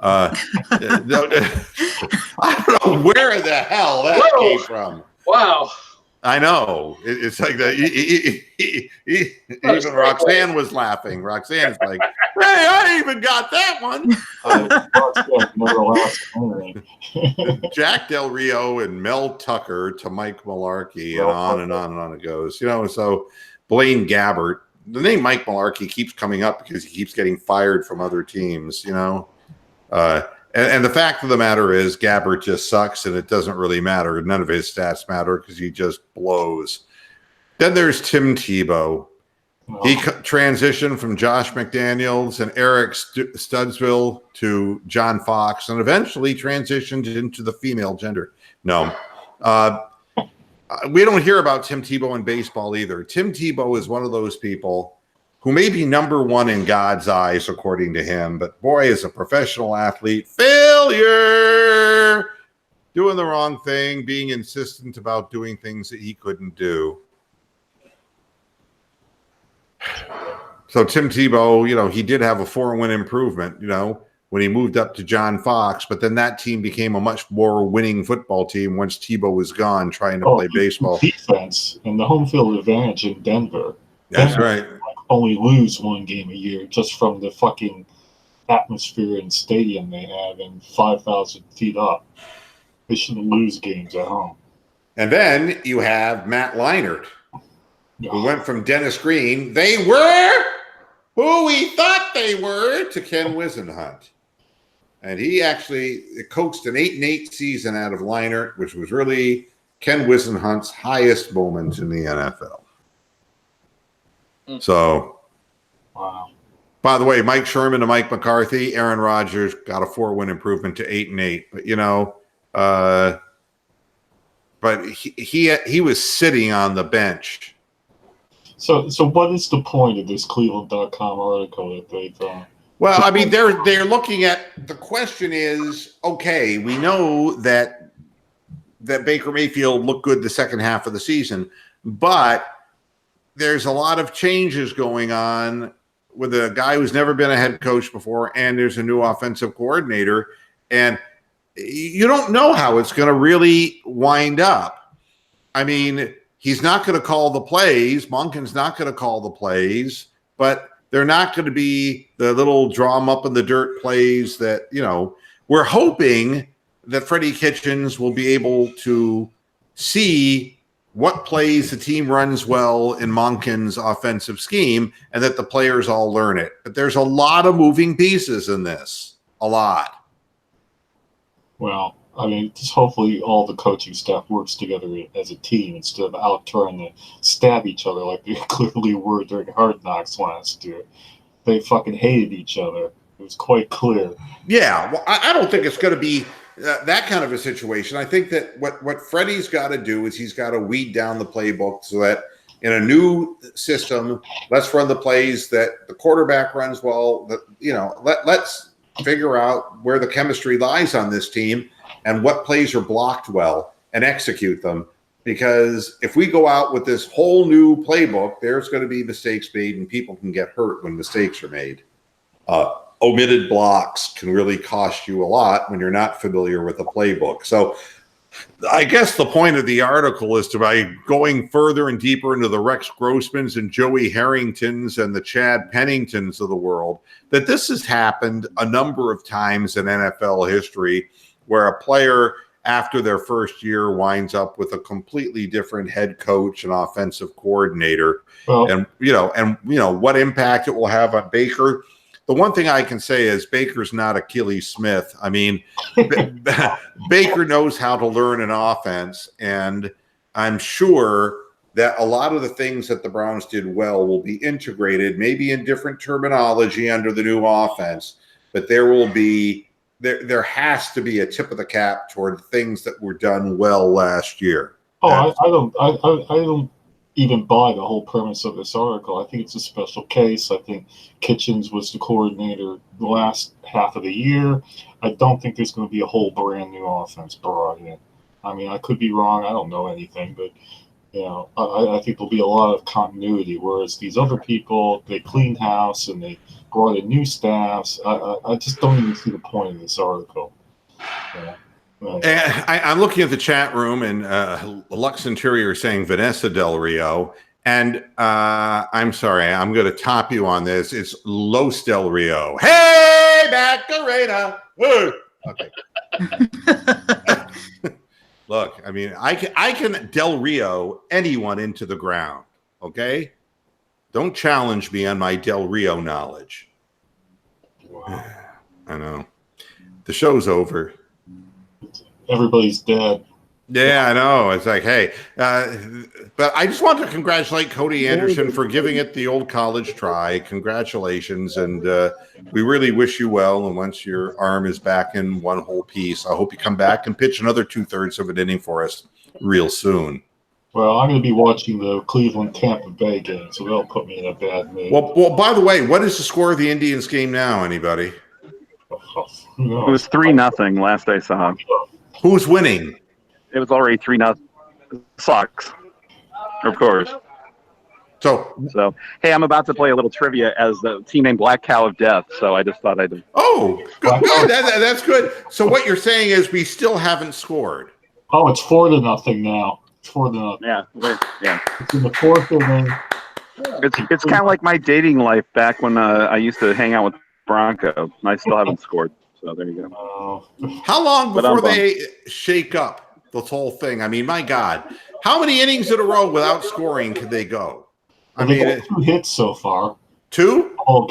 I don't know where the hell that came from. Wow. I know. It's like that. Even Roxanne was laughing. Roxanne's like, hey, I even got that one. Jack Del Rio and Mel Tucker to Mike Mularkey, and on and on and on it goes. So Blaine Gabbert, the name Mike Mularkey keeps coming up because he keeps getting fired from other teams, And the fact of the matter is, Gabbert just sucks, and it doesn't really matter. None of his stats matter because he just blows. Then there's Tim Tebow. He transitioned from Josh McDaniels and Eric Studsville to John Fox, and eventually transitioned into the female gender. No. We don't hear about Tim Tebow in baseball either. Tim Tebow is one of those people who may be number one in God's eyes, according to him, but boy, as a professional athlete, failure, doing the wrong thing, being insistent about doing things that he couldn't do. So Tim Tebow, he did have a 4-win improvement, when he moved up to John Fox, but then that team became a much more winning football team once Tebow was gone trying to play baseball. Defense and the home field advantage in Denver. That's right. Only lose 1 game a year just from the fucking atmosphere and stadium they have and 5,000 feet up. They shouldn't lose games at home. And then you have Matt Leinart, who went from Dennis Green, they were who we thought they were, to Ken Whisenhunt. And he actually coaxed an 8-8 season out of Leinart, which was really Ken Whisenhunt's highest moment in the NFL. So, wow. By the way, Mike Sherman to Mike McCarthy, Aaron Rodgers got a 4-win improvement to 8-8. But but he was sitting on the bench So what is the point of this Cleveland.com article that they've Well, I mean, they're looking at, the question is, okay, we know that Baker Mayfield looked good the second half of the season, but there's a lot of changes going on with a guy who's never been a head coach before, and there's a new offensive coordinator, and you don't know how it's going to really wind up. I mean, he's not going to call the plays. Monken's not going to call the plays, but they're not going to be the little draw 'em up in the dirt plays that, we're hoping that Freddie Kitchens will be able to see what plays the team runs well in Monken's offensive scheme and that the players all learn it. But there's a lot of moving pieces in this, a lot. Well, I mean, just hopefully all the coaching staff works together as a team instead of out trying to stab each other like they clearly were during Hard Knocks last year. They fucking hated each other. It was quite clear. Yeah, well, I don't think it's going to be that kind of a situation. I think that what Freddie's got to do is he's got to weed down the playbook so that in a new system, let's run the plays that the quarterback runs well. Let's figure out where the chemistry lies on this team and what plays are blocked well and execute them. Because if we go out with this whole new playbook, there's going to be mistakes made and people can get hurt when mistakes are made. Omitted blocks can really cost you a lot when you're not familiar with the playbook. So I guess the point of the article is by going further and deeper into the Rex Grossmans and Joey Harringtons and the Chad Penningtons of the world, that this has happened a number of times in NFL history where a player after their first year winds up with a completely different head coach and offensive coordinator. Well, and what impact it will have on Baker. The one thing I can say is Baker's not Achilles Smith. I mean, Baker knows how to learn an offense, and I'm sure that a lot of the things that the Browns did well will be integrated, maybe in different terminology under the new offense, but there has to be a tip of the cap toward things that were done well last year. I don't even buy the whole premise of this article. I think it's a special case. I think Kitchens was the coordinator the last half of the year. I don't think there's going to be a whole brand new offense brought in. I mean, I could be wrong. I don't know anything, but I think there'll be a lot of continuity. Whereas these other people, they cleaned house and they brought in new staffs. I just don't even see the point of this article. I'm looking at the chat room, and Lux Interior is saying Vanessa Del Rio. And I'm sorry, I'm going to top you on this. It's Los Del Rio. Hey, Macarena. Okay. Look, I mean, I can Del Rio anyone into the ground. Okay, don't challenge me on my Del Rio knowledge. Wow. I know. The show's over. Everybody's dead. Yeah, I know. It's like, hey, but I just want to congratulate Cody Anderson for giving it the old college try. Congratulations. And we really wish you well. And once your arm is back in one whole piece, I hope you come back and pitch another 2/3 of an inning for us real soon. Well, I'm going to be watching the Cleveland-Tampa Bay game, so they'll put me in a bad mood. Well, by the way, what is the score of the Indians game now, anybody? It was 3-0 last I saw. Who's winning? It was already 3-0. Sox, of course. So, hey, I'm about to play a little trivia as the team named Black Cow of Death. So I just thought I'd. Oh, good. That's good. So what you're saying is we still haven't scored. Oh, it's 4-0 now. It's 4-0. Yeah. It's in the fourth inning. It's kind of like my dating life back when I used to hang out with Bronco. I still haven't scored. So there you go. How long before they shake up this whole thing? I mean, my God, how many innings in a row without scoring could they go? I mean, they got 2 hits so far. 2? The whole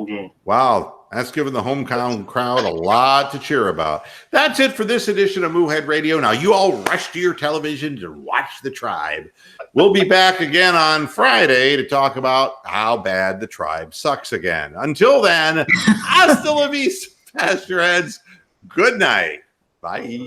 game. Wow. That's given the hometown crowd a lot to cheer about. That's it for this edition of Moohead Radio. Now, you all rush to your televisions and watch the Tribe. We'll be back again on Friday to talk about how bad the Tribe sucks again. Until then, hasta la vista, Pasture Heads. Good night. Bye.